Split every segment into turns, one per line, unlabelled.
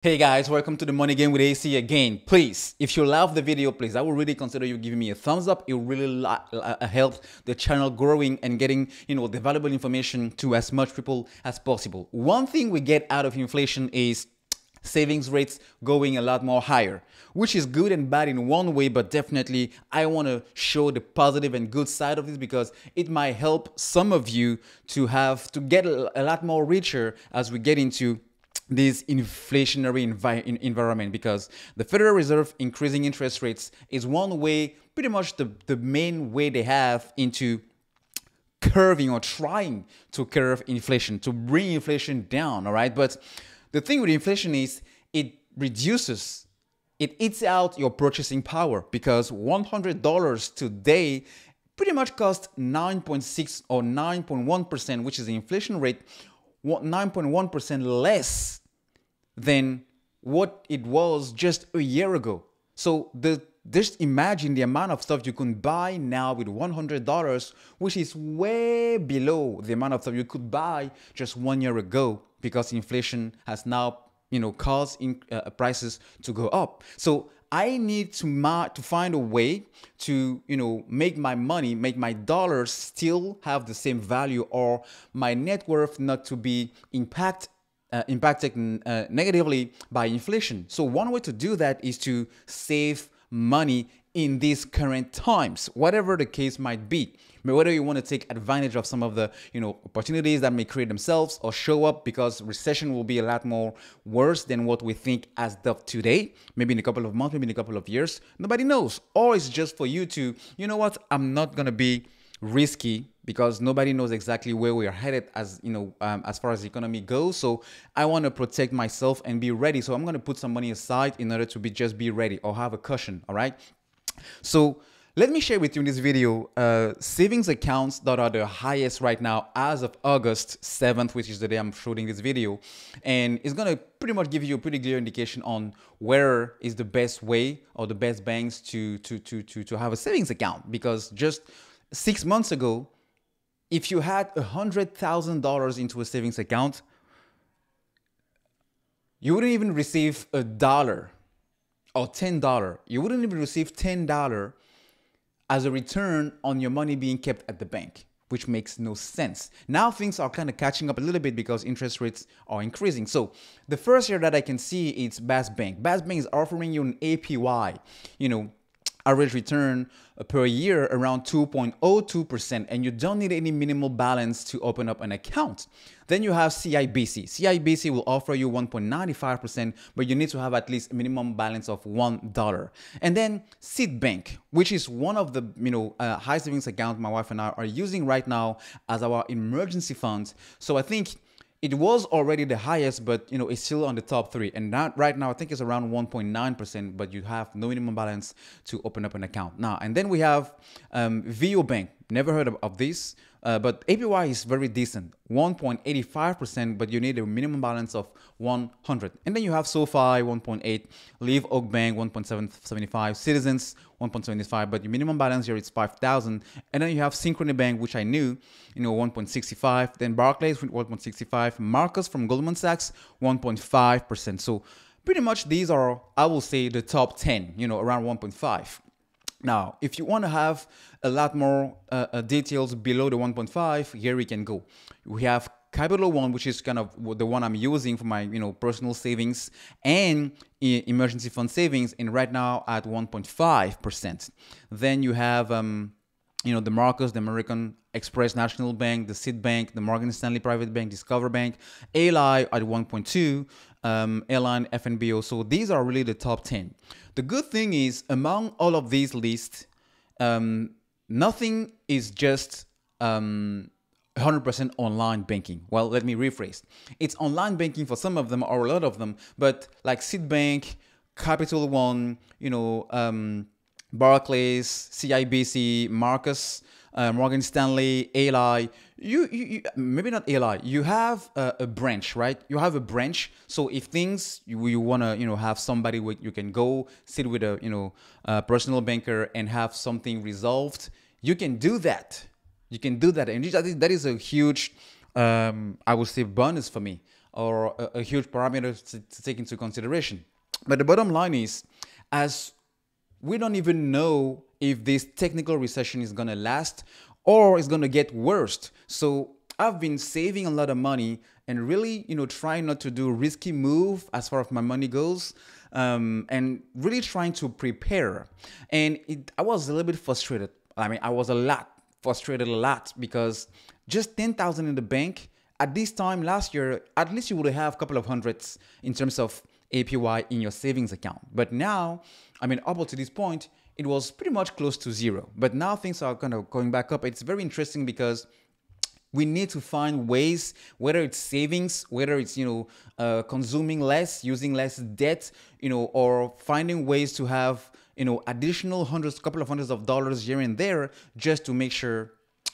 Hey guys, welcome to the Money Game with AC again. Please, if you love the video, please, I would really consider you giving me a thumbs up. It will really help the channel growing and getting, the valuable information to as much people as possible. One thing we get out of inflation is savings rates going a lot more higher, which is good and bad in one way, but definitely I want to show the positive and good side of this because it might help some of you to get a lot more richer as we get into this inflationary environment, because the Federal Reserve increasing interest rates is one way, pretty much the main way they have into curving or trying to curve inflation, to bring inflation down, all right? But the thing with inflation is it eats out your purchasing power, because $100 today pretty much costs 9.6 or 9.1%, which is the inflation rate, 9.1% less than what it was just a year ago. So just imagine the amount of stuff you can buy now with $100, which is way below the amount of stuff you could buy just 1 year ago, because inflation has now, caused prices to go up. So I need to find a way to, make my money, make my dollars still have the same value, or my net worth not to be impacted negatively by inflation. So one way to do that is to save money in these current times, whatever the case might be. Whether you want to take advantage of some of the opportunities that may create themselves or show up, because recession will be a lot more worse than what we think as of today, maybe in a couple of months, maybe in a couple of years, nobody knows. Or it's just for you to, I'm not going to be risky, because nobody knows exactly where we are headed as far as the economy goes. So I want to protect myself and be ready. So I'm going to put some money aside in order to be ready, or have a cushion. All right. So let me share with you in this video savings accounts that are the highest right now as of August 7th, which is the day I'm shooting this video. And it's going to pretty much give you a pretty clear indication on where is the best way or the best banks to have a savings account. Because just 6 months ago, if you had $100,000 into a savings account, you wouldn't even receive $1 or $10. You wouldn't even receive $10 as a return on your money being kept at the bank, which makes no sense. Now things are kind of catching up a little bit because interest rates are increasing. So the first here that I can see is Bass Bank. Bass Bank is offering you an APY, average return per year around 2.02%, and you don't need any minimal balance to open up an account. Then you have CIBC. CIBC will offer you 1.95%, but you need to have at least a minimum balance of $1. And then Citibank, which is one of the high savings accounts my wife and I are using right now as our emergency funds. So I think it was already the highest, but it's still on the top 3. And that right now I think it's around 1.9%, but you have no minimum balance to open up an account. Now, and then we have VO Bank. Never heard of this, but APY is very decent, 1.85%, but you need a minimum balance of 100. And then you have SoFi 1.8, Live Oak Bank 1.75, Citizens 1.75, but your minimum balance here is 5,000. And then you have Synchrony Bank, which I knew, 1.65. Then Barclays 1.65, Marcus from Goldman Sachs 1.5%. So pretty much these are, I will say, the top 10, around 1.5. Now, if you want to have a lot more details below the 1.5, here we can go. We have Capital One, which is kind of the one I'm using for my personal savings and emergency fund savings, and right now at 1.5%. Then you have the Marcus, the American Express National Bank, the Citibank, the Morgan Stanley Private Bank, Discover Bank, ALI at 1.2, Airline, FNBO. So these are really the top 10. The good thing is, among all of these lists, nothing is just 100% online banking. Well, let me rephrase. It's online banking for some of them or a lot of them, but like Citibank, Capital One, Barclays, CIBC, Marcus, Morgan Stanley, ALI, you maybe not ALI, you have a branch, right? You have a branch. So if things you want to, have somebody you can go sit with a personal banker and have something resolved, you can do that. You can do that. And that is a huge, I would say, bonus for me. or a huge parameter to take into consideration. But the bottom line is, as we don't even know if this technical recession is going to last or it's going to get worse. So I've been saving a lot of money and really, trying not to do risky move as far as my money goes, and really trying to prepare. And I was a little bit frustrated. I mean, I was frustrated a lot, because just 10,000 in the bank at this time last year, at least you would have a couple of hundreds in terms of APY in your savings account. But now, I mean, up to this point, it was pretty much close to zero. But now things are kind of going back up. It's very interesting, because we need to find ways, whether it's savings, whether it's, consuming less, using less debt, or finding ways to have, additional couple of hundreds of dollars here and there, just to make sure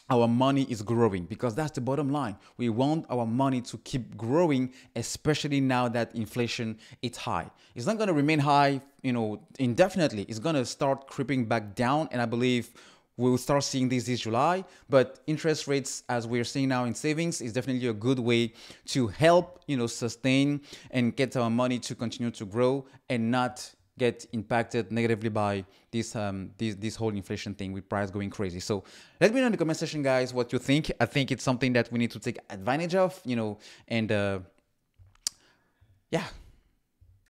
our money is growing, because that's the bottom line. We want our money to keep growing, especially now that inflation is high. It's not going to remain high, indefinitely. It's going to start creeping back down, and I believe we'll start seeing this July. But interest rates, as we're seeing now in savings, is definitely a good way to help, sustain and get our money to continue to grow and not get impacted negatively by this whole inflation thing, with price going crazy. So let me know in the comment section, guys, what you think. I think it's something that we need to take advantage of, and yeah.